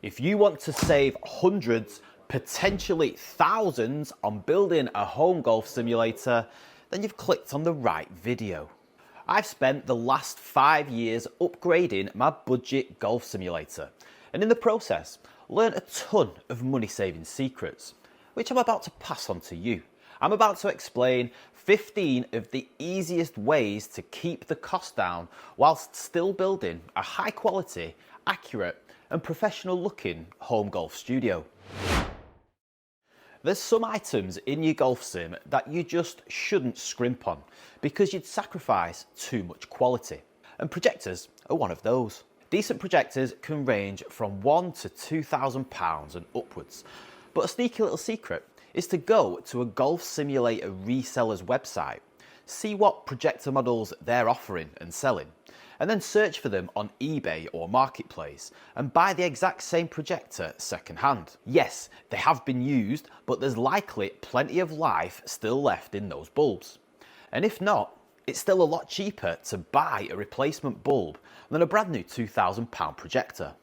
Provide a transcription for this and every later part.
If you want to save hundreds, potentially thousands on building a home golf simulator, then you've clicked on the right video. I've spent the last 5 years upgrading my budget golf simulator, and in the process, learned a ton of money saving secrets, which I'm about to pass on to you. I'm about to explain 15 of the easiest ways to keep the cost down whilst still building a high quality, accurate and professional looking home golf studio. There's some items in your golf sim that you just shouldn't scrimp on because you'd sacrifice too much quality. And projectors are one of those. Decent projectors can range from £1,000 to £2,000 and upwards. But a sneaky little secret is to go to a golf simulator reseller's website, see what projector models they're offering and selling, and then search for them on eBay or Marketplace and buy the exact same projector secondhand. Yes, they have been used, but there's likely plenty of life still left in those bulbs. And if not, it's still a lot cheaper to buy a replacement bulb than a brand new £2,000 projector.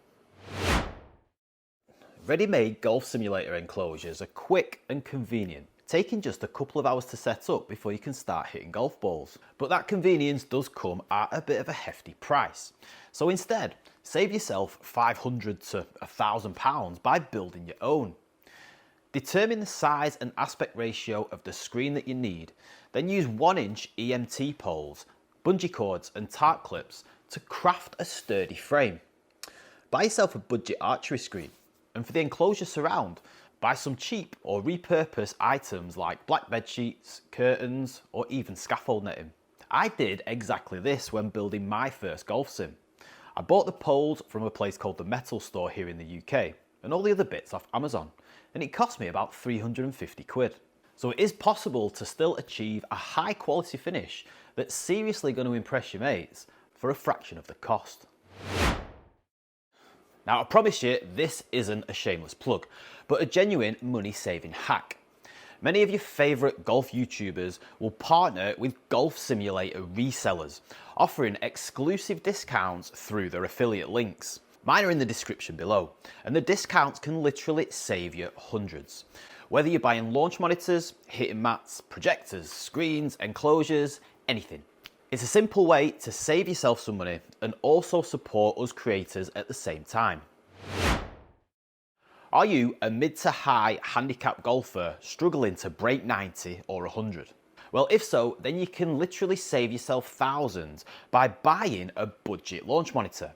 Ready-made golf simulator enclosures are quick and convenient, taking just a couple of hours to set up before you can start hitting golf balls. But that convenience does come at a bit of a hefty price. So instead, save yourself £500 to £1,000 by building your own. Determine the size and aspect ratio of the screen that you need, then use 1-inch EMT poles, bungee cords and tarp clips to craft a sturdy frame. Buy yourself a budget archery screen, and for the enclosure surround, buy some cheap or repurposed items like black bed sheets, curtains, or even scaffold netting. I did exactly this when building my first golf sim. I bought the poles from a place called the Metal Store here in the UK, and all the other bits off Amazon, and it cost me about 350 quid. So it is possible to still achieve a high quality finish that's seriously going to impress your mates for a fraction of the cost. Now I promise you, this isn't a shameless plug, but a genuine money saving hack. Many of your favourite golf YouTubers will partner with golf simulator resellers, offering exclusive discounts through their affiliate links. Mine are in the description below, and the discounts can literally save you hundreds. Whether you're buying launch monitors, hitting mats, projectors, screens, enclosures, anything. It's a simple way to save yourself some money and also support us creators at the same time. Are you a mid to high handicap golfer struggling to break 90 or 100? Well, if so, then you can literally save yourself thousands by buying a budget launch monitor.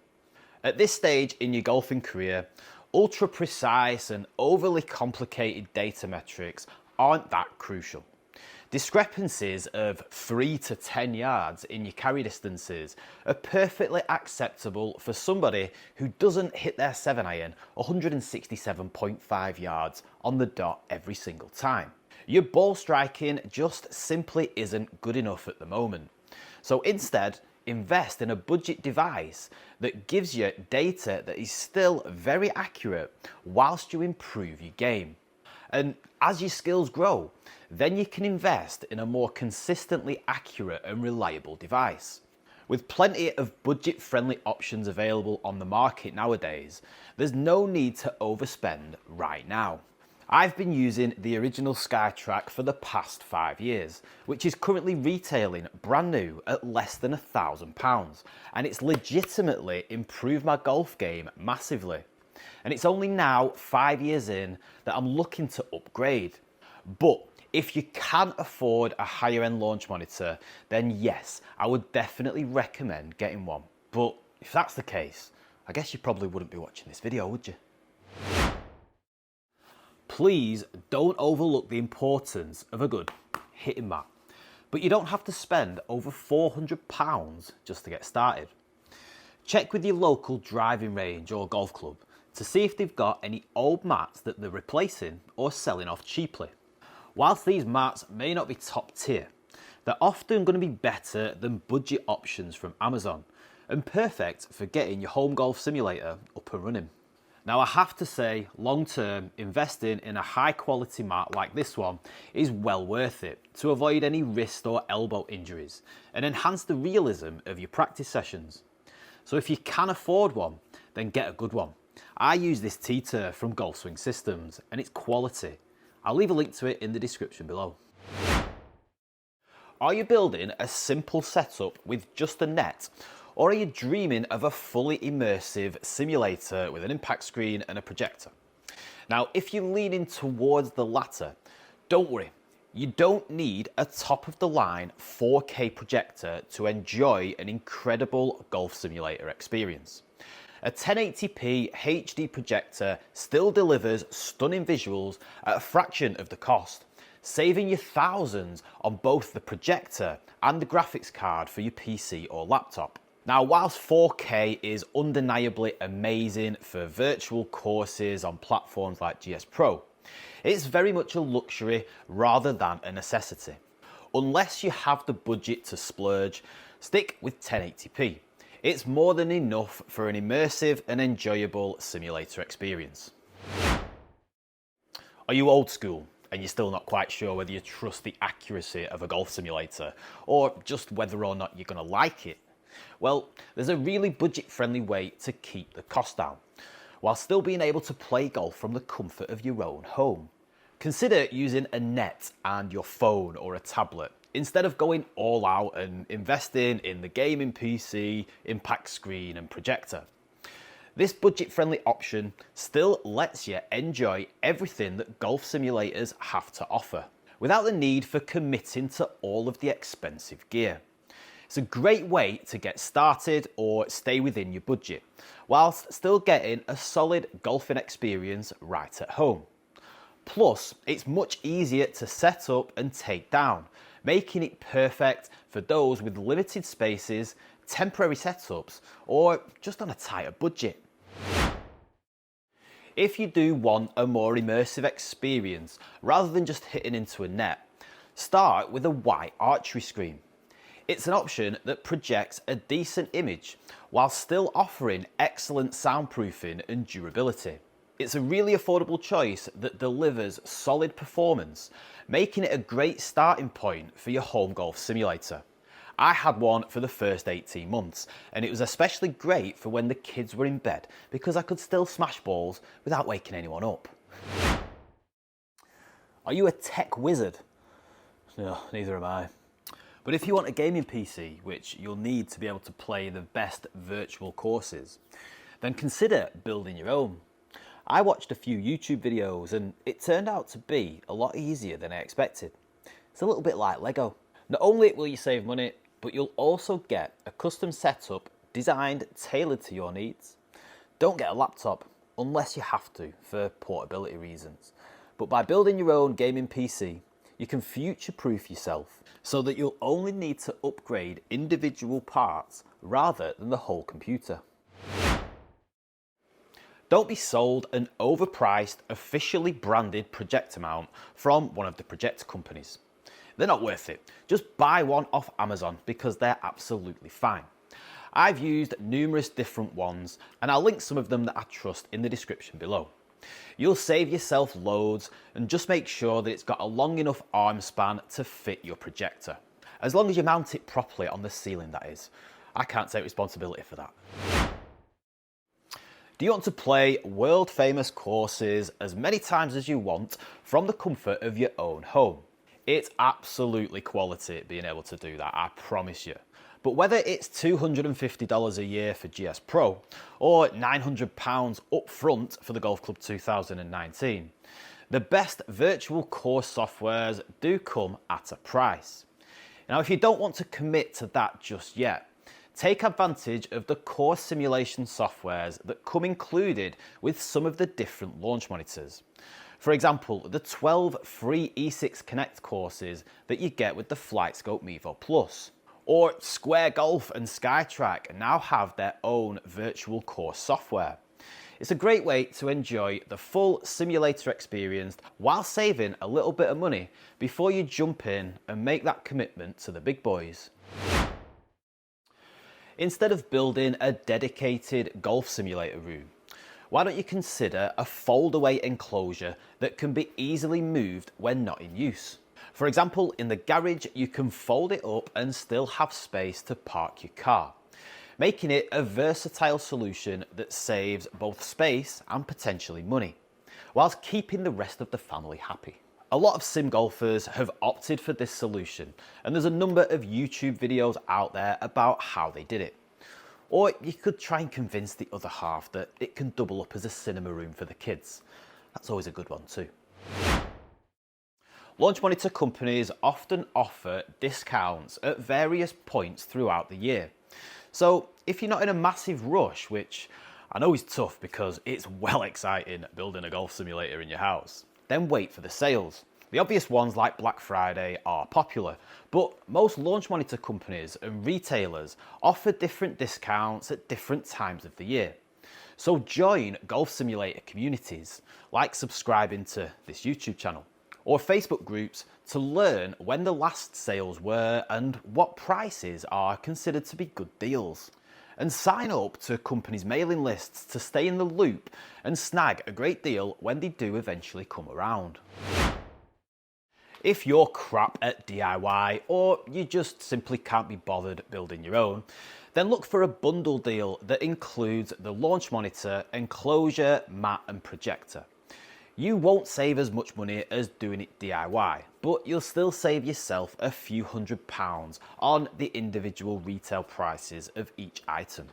At this stage in your golfing career, ultra precise and overly complicated data metrics aren't that crucial. Discrepancies of 3 to 10 yards in your carry distances are perfectly acceptable for somebody who doesn't hit their 7-iron 167.5 yards on the dot every single time. Your ball striking just simply isn't good enough at the moment. So instead, invest in a budget device that gives you data that is still very accurate whilst you improve your game. And as your skills grow, then you can invest in a more consistently accurate and reliable device. With plenty of budget-friendly options available on the market nowadays, there's no need to overspend right now. I've been using the original SkyTrack for the past 5 years, which is currently retailing brand new at less than £1,000, and it's legitimately improved my golf game massively. And it's only now 5 years in that I'm looking to upgrade. But if you can afford a higher end launch monitor, then yes, I would definitely recommend getting one. But if that's the case, I guess you probably wouldn't be watching this video, would you? Please don't overlook the importance of a good hitting mat. But you don't have to spend over £400 just to get started. Check with your local driving range or golf club to see if they've got any old mats that they're replacing or selling off cheaply. Whilst these mats may not be top tier, they're often going to be better than budget options from Amazon and perfect for getting your home golf simulator up and running. Now I have to say, long term, investing in a high quality mat like this one is well worth it to avoid any wrist or elbow injuries and enhance the realism of your practice sessions. So if you can afford one, then get a good one. I use this T-turf from Golf Swing Systems and it's quality. I'll leave a link to it in the description below. Are you building a simple setup with just a net? Or are you dreaming of a fully immersive simulator with an impact screen and a projector? Now, if you're leaning towards the latter, don't worry. You don't need a top-of-the-line 4K projector to enjoy an incredible golf simulator experience. A 1080p HD projector still delivers stunning visuals at a fraction of the cost, saving you thousands on both the projector and the graphics card for your PC or laptop. Now, whilst 4K is undeniably amazing for virtual courses on platforms like GS Pro, it's very much a luxury rather than a necessity. Unless you have the budget to splurge, stick with 1080p. It's more than enough for an immersive and enjoyable simulator experience. Are you old school and you're still not quite sure whether you trust the accuracy of a golf simulator or just whether or not you're going to like it? Well, there's a really budget-friendly way to keep the cost down, while still being able to play golf from the comfort of your own home. Consider using a net and your phone or a tablet, instead of going all out and investing in the gaming PC, impact screen and projector. This budget-friendly option still lets you enjoy everything that golf simulators have to offer, without the need for committing to all of the expensive gear. It's a great way to get started or stay within your budget, whilst still getting a solid golfing experience right at home. Plus, it's much easier to set up and take down, making it perfect for those with limited spaces, temporary setups, or just on a tighter budget. If you do want a more immersive experience, rather than just hitting into a net, start with a white archery screen. It's an option that projects a decent image while still offering excellent soundproofing and durability. It's a really affordable choice that delivers solid performance, making it a great starting point for your home golf simulator. I had one for the first 18 months, and it was especially great for when the kids were in bed because I could still smash balls without waking anyone up. Are you a tech wizard? No, neither am I. But if you want a gaming PC, which you'll need to be able to play the best virtual courses, then consider building your own. I watched a few YouTube videos and it turned out to be a lot easier than I expected. It's a little bit like Lego. Not only will you save money, but you'll also get a custom setup designed tailored to your needs. Don't get a laptop unless you have to for portability reasons. But by building your own gaming PC, you can future-proof yourself so that you'll only need to upgrade individual parts rather than the whole computer. Don't be sold an overpriced, officially branded projector mount from one of the projector companies. They're not worth it. Just buy one off Amazon because they're absolutely fine. I've used numerous different ones and I'll link some of them that I trust in the description below. You'll save yourself loads and just make sure that it's got a long enough arm span to fit your projector. As long as you mount it properly on the ceiling, that is. I can't take responsibility for that. Do you want to play world famous courses as many times as you want from the comfort of your own home? It's absolutely quality being able to do that, I promise you. But whether it's $250 a year for GS Pro or £900 up front for the Golf Club 2019, the best virtual course softwares do come at a price. Now, if you don't want to commit to that just yet, take advantage of the course simulation softwares that come included with some of the different launch monitors. For example, the 12 free E6 Connect courses that you get with the FlightScope Mevo Plus. Or Square Golf and SkyTrack now have their own virtual course software. It's a great way to enjoy the full simulator experience while saving a little bit of money before you jump in and make that commitment to the big boys. Instead of building a dedicated golf simulator room, why don't you consider a fold-away enclosure that can be easily moved when not in use? For example, in the garage, you can fold it up and still have space to park your car. making it a versatile solution that saves both space and potentially money, whilst keeping the rest of the family happy. A lot of sim golfers have opted for this solution, and there's a number of YouTube videos out there about how they did it. Or you could try and convince the other half that it can double up as a cinema room for the kids. That's always a good one too. Launch monitor companies often offer discounts at various points throughout the year. So if you're not in a massive rush, which I know is tough because it's well exciting building a golf simulator in your house, then wait for the sales. The obvious ones like Black Friday are popular, but most launch monitor companies and retailers offer different discounts at different times of the year. So join golf simulator communities, like subscribing to this YouTube channel, or Facebook groups to learn when the last sales were and what prices are considered to be good deals. And sign up to companies' mailing lists to stay in the loop and snag a great deal when they do eventually come around. If you're crap at DIY or you just simply can't be bothered building your own, then look for a bundle deal that includes the launch monitor, enclosure, mat and projector. You won't save as much money as doing it DIY, but you'll still save yourself a few £100s on the individual retail prices of each item.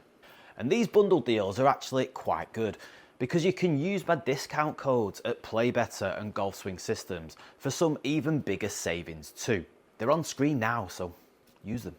And these bundle deals are actually quite good because you can use my discount codes at Play Better and Golf Swing Systems for some even bigger savings too. They're on screen now, so use them.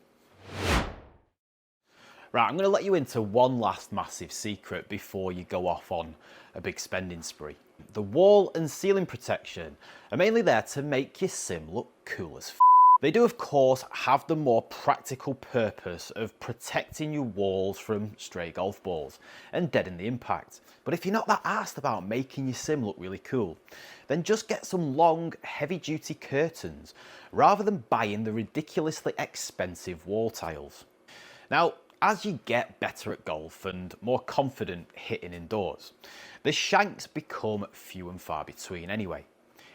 Right, I'm going to let you into one last massive secret before you go off on a big spending spree. The wall and ceiling protection are mainly there to make your sim look cool as f***. They do of course have the more practical purpose of protecting your walls from stray golf balls and deaden the impact. But if you're not that arsed about making your sim look really cool, then just get some long, heavy-duty curtains rather than buying the ridiculously expensive wall tiles. Now, as you get better at golf and more confident hitting indoors, the shanks become few and far between anyway.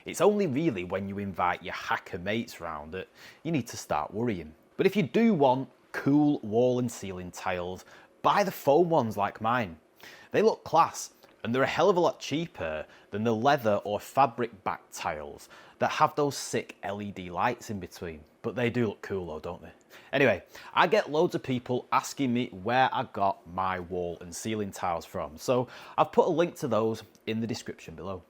It's only really when you invite your hacker mates round that you need to start worrying. But if you do want cool wall and ceiling tiles, buy the foam ones like mine. They look class and they're a hell of a lot cheaper than the leather or fabric back tiles that have those sick LED lights in between. But they do look cool though, don't they? Anyway, I get loads of people asking me where I got my wall and ceiling tiles from, so I've put a link to those in the description below.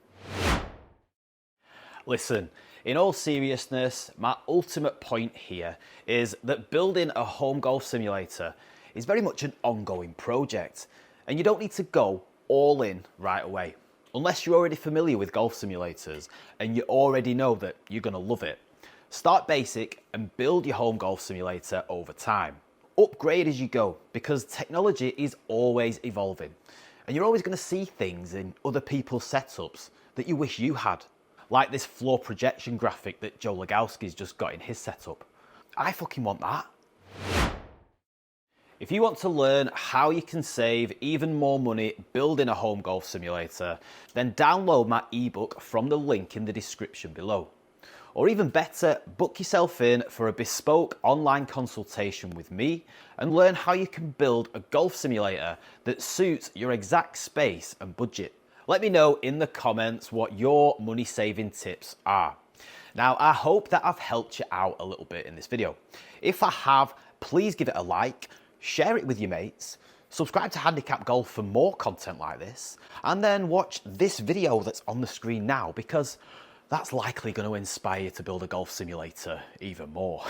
Listen, in all seriousness, my ultimate point here is that building a home golf simulator is very much an ongoing project, and you don't need to go all in right away. Unless you're already familiar with golf simulators and you already know that you're going to love it. Start basic and build your home golf simulator over time. Upgrade as you go because technology is always evolving and you're always going to see things in other people's setups that you wish you had. Like this floor projection graphic that Joe Legowski's just got in his setup. I fucking want that. If you want to learn how you can save even more money building a home golf simulator, then download my ebook from the link in the description below. Or even better, book yourself in for a bespoke online consultation with me and learn how you can build a golf simulator that suits your exact space and budget. Let me know in the comments what your money saving tips are. Now, I hope that I've helped you out a little bit in this video. If I have, please give it a like, share it with your mates, subscribe to Handicap Golf for more content like this, and then watch this video that's on the screen now because that's likely going to inspire you to build a golf simulator even more.